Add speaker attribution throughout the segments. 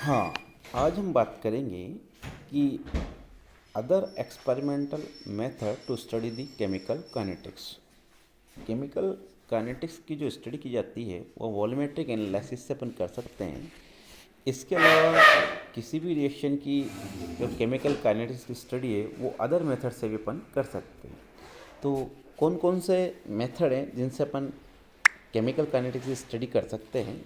Speaker 1: हाँ, आज हम बात करेंगे कि other experimental method to study the chemical kinetics. Chemical kinetics की जो स्टडी की जाती है वो वॉल्यूमेट्रिक एनालिसिस से अपन कर सकते हैं। इसके अलावा किसी भी रिएक्शन की जो केमिकल काइनेटिक्स की स्टडी है वो अदर मेथड से भी अपन कर सकते हैं। तो कौन कौन से मेथड हैं जिनसे अपन केमिकल काइनेटिक्स की स्टडी कर सकते हैं?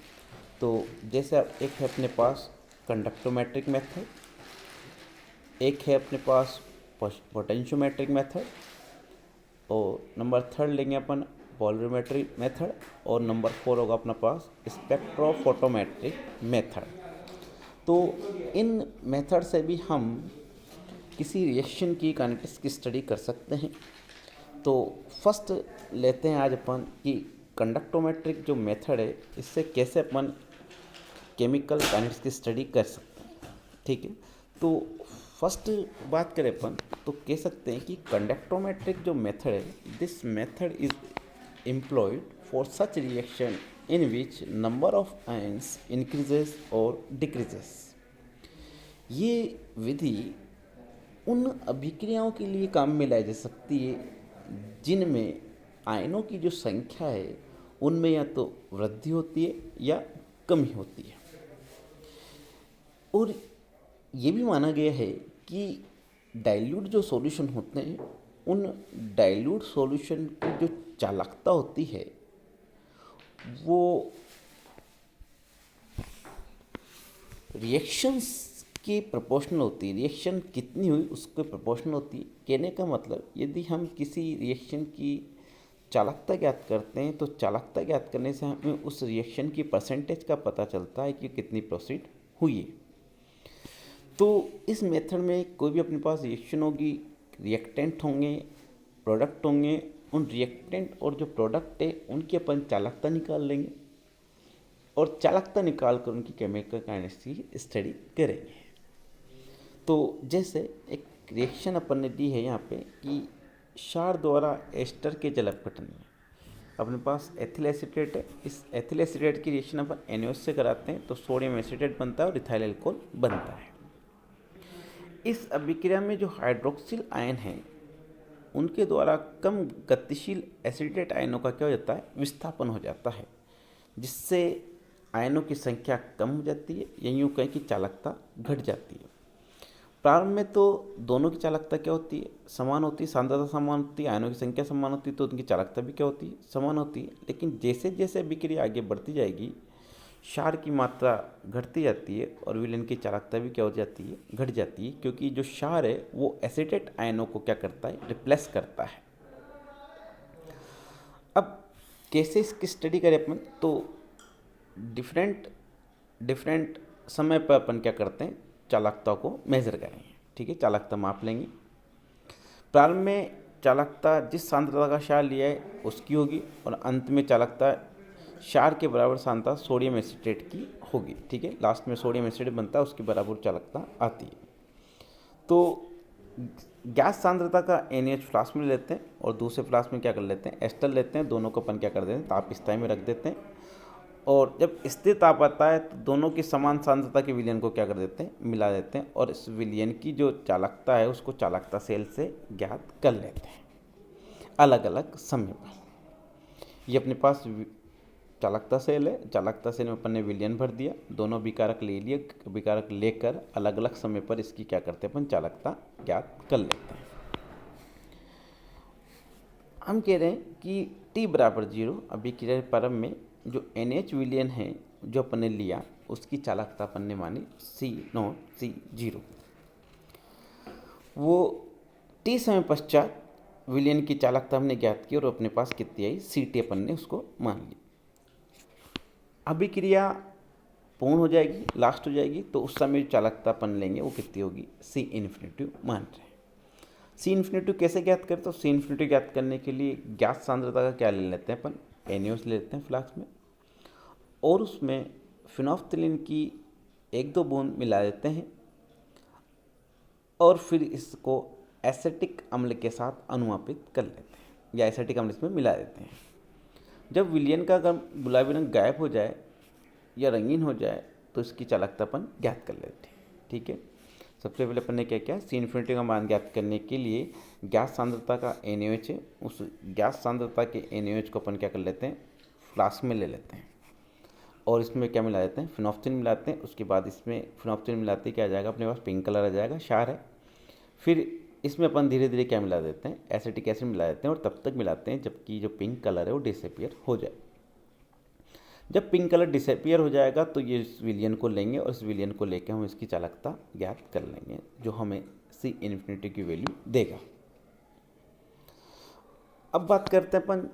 Speaker 1: तो जैसे एक है अपने पास कंडक्टोमेट्रिक मेथड, एक है अपने पास पोटेंशियोमेट्रिक मेथड, और नंबर थर्ड लेंगे अपन वॉल्यूमेट्रिक मेथड, और नंबर फोर होगा अपना पास स्पेक्ट्रोफोटोमेट्रिक मेथड। तो इन मेथड से भी हम किसी रिएक्शन की काइनेटिक्स की स्टडी कर सकते हैं। तो फर्स्ट लेते हैं आज अपन कि कंडक्टोमेट्रिक जो मेथड है इससे कैसे अपन केमिकल काइनेटिक्स की स्टडी कर सकते हैं। ठीक है, तो फर्स्ट बात करें अपन तो कह सकते हैं कि कंडक्टोमेट्रिक जो मेथड है, this method is employed for such reaction in which number of ions increases और डिक्रीजेस। ये विधि उन अभिक्रियाओं के लिए काम में लाई जा सकती है जिनमें आयनों की जो संख्या है उनमें या तो वृद्धि होती है या कमी होती है। और ये भी माना गया है कि डाइल्यूट जो सॉल्यूशन होते हैं उन डाइल्यूट सॉल्यूशन की जो चालकता होती है वो रिएक्शंस के प्रोपोर्शनल होती है। रिएक्शन कितनी हुई उसके प्रोपोर्शनल होती है। कहने का मतलब यदि हम किसी रिएक्शन की चालकता ज्ञात करते हैं तो चालकता ज्ञात करने से हमें उस रिएक्शन की परसेंटेज का पता चलता है कि कितनी प्रोसीड हुई है। तो इस मेथड में कोई भी अपने पास रिएक्शन होगी, रिएक्टेंट होंगे, प्रोडक्ट होंगे, उन रिएक्टेंट और जो प्रोडक्ट है उनकी अपन चालकता निकाल लेंगे और चालकता निकाल कर उनकी केमिकल काइनेटिक्स की स्टडी करेंगे। तो जैसे एक रिएक्शन अपन ने दी है यहाँ पे कि क्षार द्वारा एस्टर के जल अपघटन में अपने पास एथिल एसीटेट है। इस एथिल एसीटेट की रिएक्शन अपन NaOH से कराते हैं तो सोडियम एसीटेट बनता है और इथाइल अल्कोहल बनता है। इस अभिक्रिया में जो हाइड्रोक्सिल आयन हैं उनके द्वारा कम गतिशील एसिडेट आयनों का क्या हो जाता है, विस्थापन हो जाता है, जिससे आयनों की संख्या कम हो जाती है या यूँ कहें कि चालकता घट जाती है। प्रारंभ में तो दोनों की चालकता क्या होती है, समान होती है, सांद्रता समान होती है, आयनों की संख्या समान होती है, तो उनकी चालकता भी क्या होती है, समान होती है। लेकिन जैसे जैसे अभिक्रिया आगे बढ़ती जाएगी क्षार की मात्रा घटती जाती है और विलयन की चालकता भी क्या हो जाती है, घट जाती है, क्योंकि जो क्षार है वो एसिटेट आयनों को क्या करता है, रिप्लेस करता है। अब कैसे इसकी स्टडी करें अपन, तो डिफरेंट डिफरेंट समय पर अपन क्या करते हैं, चालकता को मेज़र करेंगे। ठीक है, चालकता माप लेंगे। प्रारंभ में चालकता जिस सांद्रता का क्षार लिया है उसकी होगी और अंत में चालकता क्षार के बराबर सांद्रता सोडियम एसीटेट की होगी। ठीक है, लास्ट में सोडियम एसीटेट बनता है, उसकी बराबर चालकता आती है। तो गैस सांद्रता का NaH फ्लास्क में लेते हैं और दूसरे फ्लास्क में क्या कर लेते हैं, एस्टर लेते हैं। दोनों को अपन क्या कर देते हैं, ताप स्थायी में रख देते हैं और जब स्थिर ताप आता है तो दोनों की समान सांद्रता के विलयन को क्या कर देते हैं, मिला देते हैं और इस विलयन की जो चालकता है उसको चालकता सेल से ज्ञात कर लेते हैं अलग अलग समय पर। ये अपने पास चालकता सेल है, चालकता सेल में अपन ने विलयन भर दिया, दोनों विकारक ले लिए, विकारक लेकर अलग अलग समय पर इसकी क्या करते हैं, अपन चालकता ज्ञात कर लेते हैं। हम कह रहे हैं कि T बराबर 0 अभिक्रिया प्रारंभ में जो NaH विलयन है जो अपन ने लिया उसकी चालकता अपन ने मानी C0 C0। वो T समय पश्चात विलयन की चालकता हमने ज्ञात की और अपने पास कितनी आई, Ct अपन ने उसको मान ली। अभिक्रिया पूर्ण हो जाएगी, लास्ट हो जाएगी, तो उस समय जो चालकता अपन लेंगे वो कितनी होगी, C∞ मान रहे हैं। C∞ कैसे ज्ञात करें, तो C∞ ज्ञात करने के लिए गैस सांद्रता का क्या ले लेते हैं अपन, NaOH ले लेते हैं फ्लास्क में और उसमें फिनोल्फ्थलीन की 1-2 बूंद मिला देते हैं और फिर इसको एसिटिक अम्ल के साथ अनुवापित कर लेते हैं या एसिटिक अम्ल इसमें मिला देते हैं। जब विलयन का गुलाबी रंग गायब हो जाए या रंगीन हो जाए तो इसकी चालकता अपन ज्ञात कर लेते हैं। ठीक है, सबसे पहले अपन ने क्या किया, सी इन्फिनिटी का मान ज्ञात करने के लिए गैस सांद्रता का NaOH है, उस गैस सांद्रता के NaOH को अपन क्या कर लेते हैं, फ्लास्क में ले लेते हैं और इसमें क्या मिला देते हैं, फिनोक्सिन मिलाते हैं। उसके बाद इसमें फिनोक्सिन मिलाते क्या आ जाएगा, अपने पास पिंक कलर आ जाएगा, क्षार है। फिर इसमें अपन धीरे धीरे क्या मिला देते हैं, एसिटिक एसिड मिला देते हैं और तब तक मिलाते हैं जबकि जो पिंक कलर है वो डिसअपियर हो जाए। जब पिंक कलर डिसअपियर हो जाएगा तो ये इस विलियन को लेंगे और इस विलियन को लेकर हम इसकी चालकता ज्ञात कर लेंगे, जो हमें सी इन्फिनिटी की वैल्यू देगा। अब बात करते हैं अपन,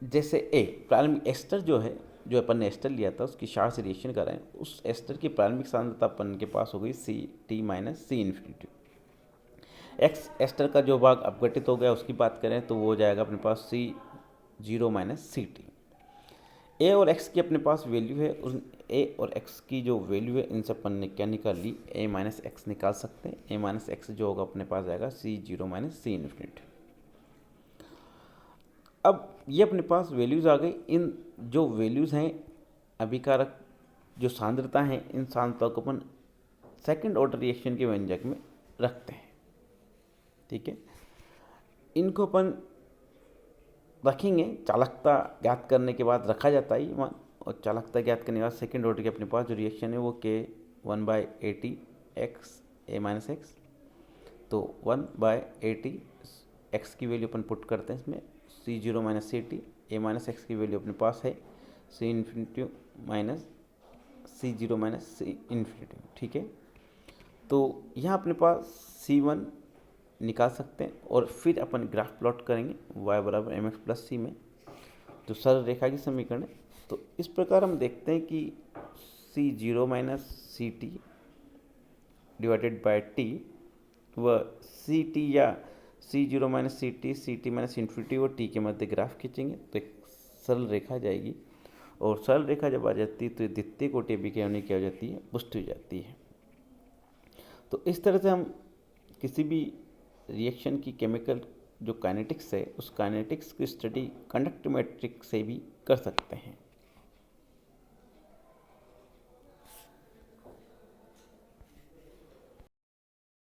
Speaker 1: जैसे प्रारंभिक एस्टर जो है, जो अपन ने एस्टर लिया था उसकी क्षार से रिएक्शन कराएं, उस एस्टर की प्रारंभिक सांद्रता अपन के पास हो गई Ct माइनस सी इन्फिनिटी। एक्स एस्टर का जो भाग अपघटित हो गया उसकी बात करें तो वो हो जाएगा अपने पास C0 माइनस Ct। ए और एक्स की अपने पास वैल्यू है, उस ए और एक्स की जो वैल्यू है इनसे अपन ने क्या निकाल ली, ए माइनस एक्स निकाल सकते हैं। ए माइनस एक्स जो होगा अपने पास आएगा C0 माइनस सी इन्फिनिटी। अब ये अपने पास वैल्यूज़ आ गई। इन जो वैल्यूज़ हैं अभिकारक जो सांद्रता हैं, इन सांद्रता को अपन सेकंड ऑर्डर रिएक्शन के व्यंजक में रखते हैं। ठीक है, इनको अपन रखेंगे, चालकता ज्ञात करने के बाद रखा जाता है मान, और चालकता ज्ञात करने के बाद सेकेंड ऑर्डर के अपने पास जो रिएक्शन है वो K1/80 x A minus x, तो 1/80 x की वैल्यू अपन पुट करते हैं इसमें, C0 minus Ct, A minus x की वैल्यू अपने पास है C infinity minus C0 minus C infinity. ठीक है, तो यहाँ अपने पास C1 निकाल सकते हैं और फिर अपन ग्राफ प्लॉट करेंगे y बराबर mx प्लस c में, जो सरल रेखा की समीकरण है। तो इस प्रकार हम देखते हैं कि C0 minus Ct divided by t व Ct या C0 minus Ct minus infinity व t के मध्य ग्राफ खींचेंगे तो एक सरल रेखा आ जाएगी, और सरल रेखा जब आ जाती है तो द्वितीय कोटि अभिकर्मणी क्या हो जाती है, पुष्टि हो जाती है। तो इस तरह से हम किसी भी रिएक्शन की केमिकल जो काइनेटिक्स है उस काइनेटिक्स की स्टडी कंडक्ट मैट्रिक्स से भी कर सकते हैं।